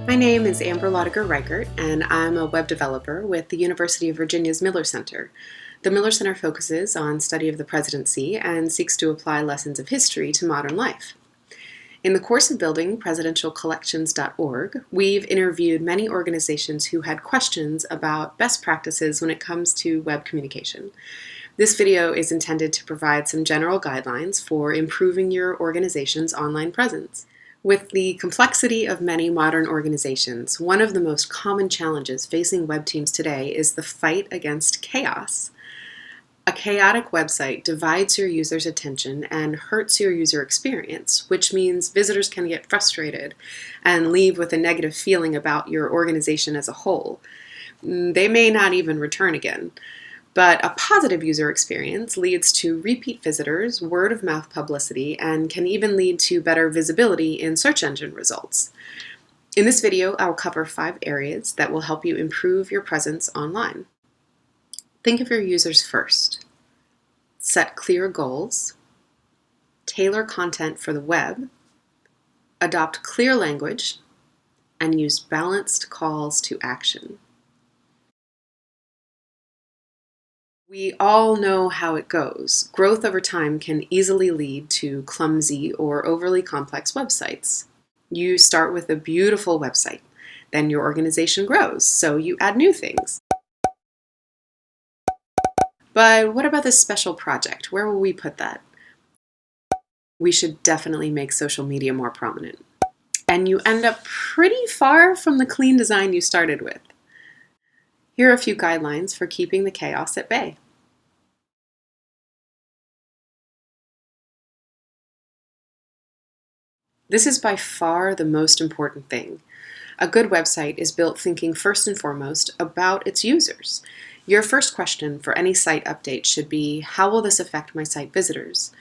My name is Amber Laudiger-Reichert, and I'm a web developer with the University of Virginia's Miller Center. The Miller Center focuses on study of the presidency and seeks to apply lessons of history to modern life. In the course of building presidentialcollections.org, we've interviewed many organizations who had questions about best practices when it comes to web communication. This video is intended to provide some general guidelines for improving your organization's online presence. With the complexity of many modern organizations, one of the most common challenges facing web teams today is the fight against chaos. A chaotic website divides your user's attention and hurts your user experience, which means visitors can get frustrated and leave with a negative feeling about your organization as a whole. They may not even return again. But a positive user experience leads to repeat visitors, word-of-mouth publicity, and can even lead to better visibility in search engine results. In this video, I'll cover 5 areas that will help you improve your presence online. Think of your users first. Set clear goals. Tailor content for the web. Adopt clear language. And use balanced calls to action. We all know how it goes. Growth over time can easily lead to clumsy or overly complex websites. You start with a beautiful website. Then your organization grows, so you add new things. But what about this special project? Where will we put that? We should definitely make social media more prominent. And you end up pretty far from the clean design you started with. Here are a few guidelines for keeping the chaos at bay. This is by far the most important thing. A good website is built thinking first and foremost about its users. Your first question for any site update should be, how will this affect my site visitors?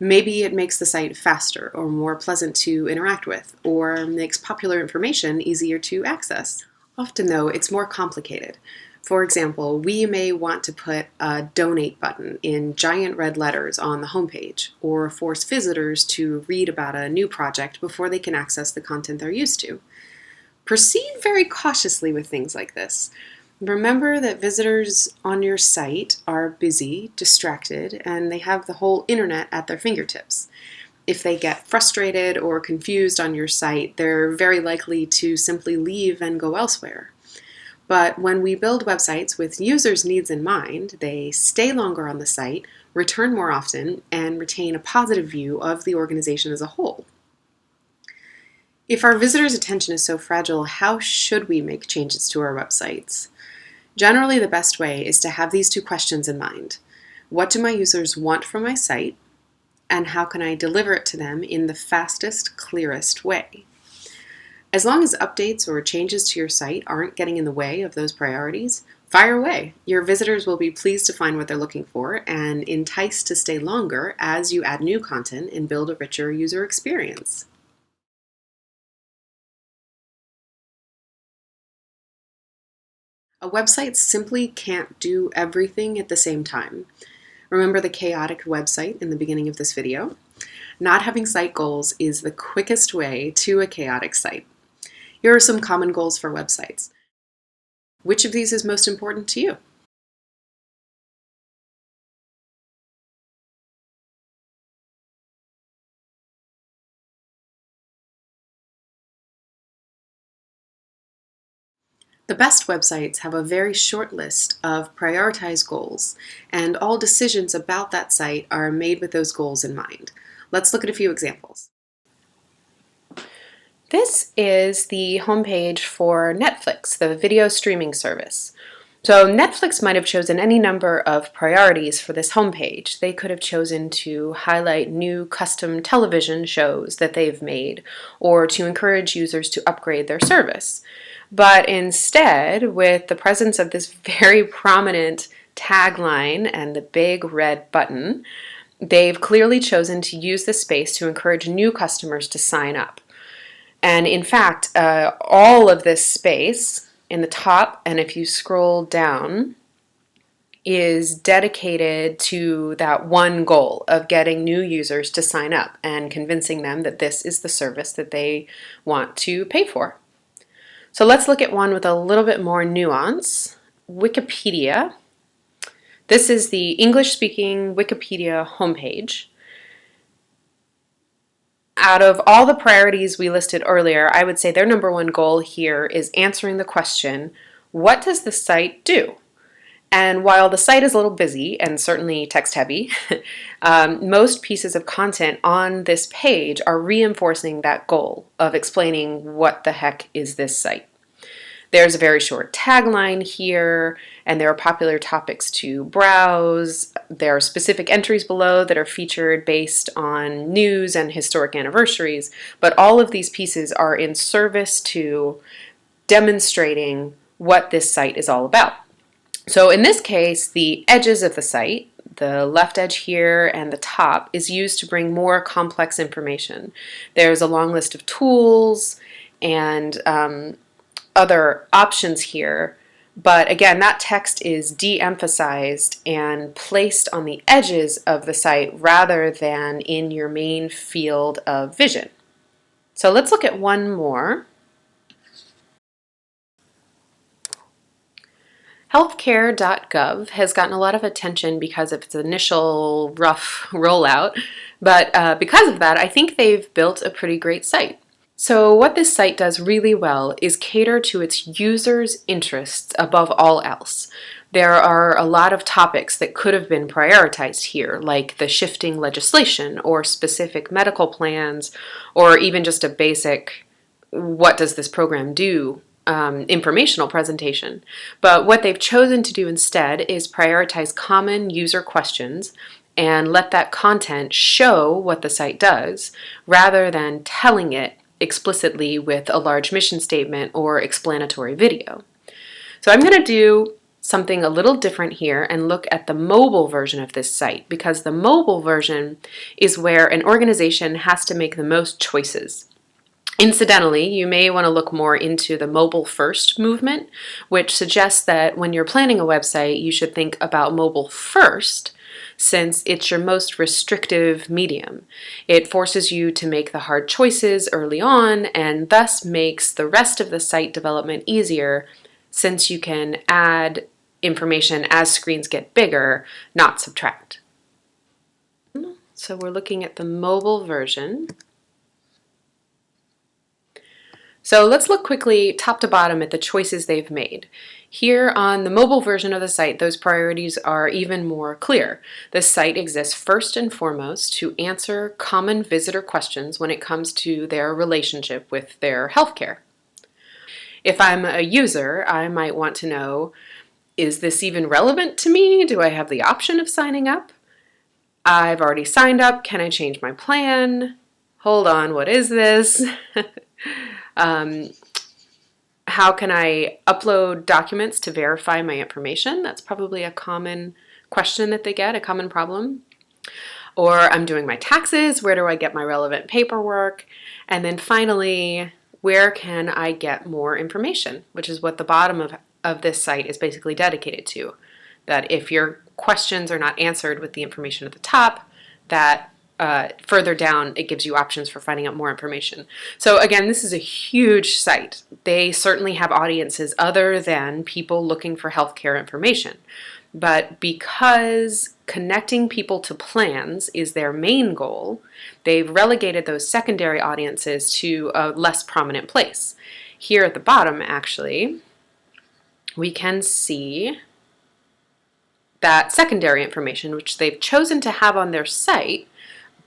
Maybe it makes the site faster or more pleasant to interact with, or makes popular information easier to access. Often, though, it's more complicated. For example, we may want to put a donate button in giant red letters on the homepage, or force visitors to read about a new project before they can access the content they're used to. Proceed very cautiously with things like this. Remember that visitors on your site are busy, distracted, and they have the whole internet at their fingertips. If they get frustrated or confused on your site, they're very likely to simply leave and go elsewhere. But when we build websites with users' needs in mind, they stay longer on the site, return more often, and retain a positive view of the organization as a whole. If our visitors' attention is so fragile, how should we make changes to our websites? Generally, the best way is to have these 2 questions in mind. What do my users want from my site? And how can I deliver it to them in the fastest, clearest way? As long as updates or changes to your site aren't getting in the way of those priorities, fire away. Your visitors will be pleased to find what they're looking for and enticed to stay longer as you add new content and build a richer user experience. A website simply can't do everything at the same time. Remember the chaotic website in the beginning of this video? Not having site goals is the quickest way to a chaotic site. Here are some common goals for websites. Which of these is most important to you? The best websites have a very short list of prioritized goals, and all decisions about that site are made with those goals in mind. Let's look at a few examples. This is the homepage for Netflix, the video streaming service. So Netflix might have chosen any number of priorities for this homepage. They could have chosen to highlight new custom television shows that they've made, or to encourage users to upgrade their service. But instead, with the presence of this very prominent tagline and the big red button, they've clearly chosen to use this space to encourage new customers to sign up. And in fact, all of this space in the top, and if you scroll down, is dedicated to that one goal of getting new users to sign up and convincing them that this is the service that they want to pay for. So let's look at one with a little bit more nuance. Wikipedia. This is the English-speaking Wikipedia homepage. Out of all the priorities we listed earlier, I would say their number one goal here is answering the question, what does the site do? And while the site is a little busy and certainly text heavy, most pieces of content on this page are reinforcing that goal of explaining what the heck is this site. There's a very short tagline here, and there are popular topics to browse. There are specific entries below that are featured based on news and historic anniversaries, but all of these pieces are in service to demonstrating what this site is all about. So in this case, the edges of the site, the left edge here and the top, is used to bring more complex information. There's a long list of tools and other options here, but again, that text is de-emphasized and placed on the edges of the site rather than in your main field of vision. So let's look at one more. Healthcare.gov has gotten a lot of attention because of its initial rough rollout, but because of that, I think they've built a pretty great site. So what this site does really well is cater to its users' interests above all else. There are a lot of topics that could have been prioritized here, like the shifting legislation or specific medical plans, or even just a basic, what does this program do, informational presentation. But what they've chosen to do instead is prioritize common user questions and let that content show what the site does, rather than telling it explicitly with a large mission statement or explanatory video. So I'm going to do something a little different here and look at the mobile version of this site, because the mobile version is where an organization has to make the most choices. Incidentally, you may want to look more into the mobile first movement, which suggests that when you're planning a website, you should think about mobile first, since it's your most restrictive medium. It forces you to make the hard choices early on and thus makes the rest of the site development easier, since you can add information as screens get bigger, not subtract. So we're looking at the mobile version. So let's look quickly top to bottom at the choices they've made. Here on the mobile version of the site, those priorities are even more clear. The site exists first and foremost to answer common visitor questions when it comes to their relationship with their healthcare. If I'm a user, I might want to know, is this even relevant to me? Do I have the option of signing up? I've already signed up. Can I change my plan? Hold on, what is this? How can I upload documents to verify my information? That's probably a common question that they get, a common problem. Or I'm doing my taxes, where do I get my relevant paperwork? And then finally, where can I get more information? Which is what the bottom of this site is basically dedicated to. That if your questions are not answered with the information at the top, that further down, it gives you options for finding out more information. So again, this is a huge site. They certainly have audiences other than people looking for healthcare information. But because connecting people to plans is their main goal, they've relegated those secondary audiences to a less prominent place. Here at the bottom, actually, we can see that secondary information, which they've chosen to have on their site,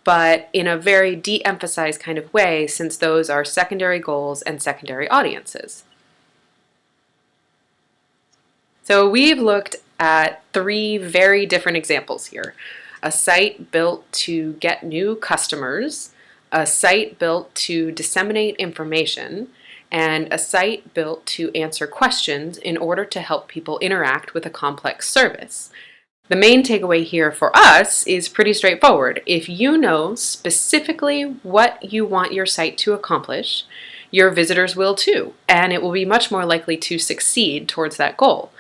but in a very de-emphasized kind of way, since those are secondary goals and secondary audiences. So we've looked at 3 very different examples here. A site built to get new customers, a site built to disseminate information, and a site built to answer questions in order to help people interact with a complex service. The main takeaway here for us is pretty straightforward. If you know specifically what you want your site to accomplish, your visitors will too, and it will be much more likely to succeed towards that goal.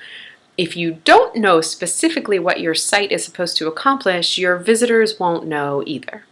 If you don't know specifically what your site is supposed to accomplish, your visitors won't know either.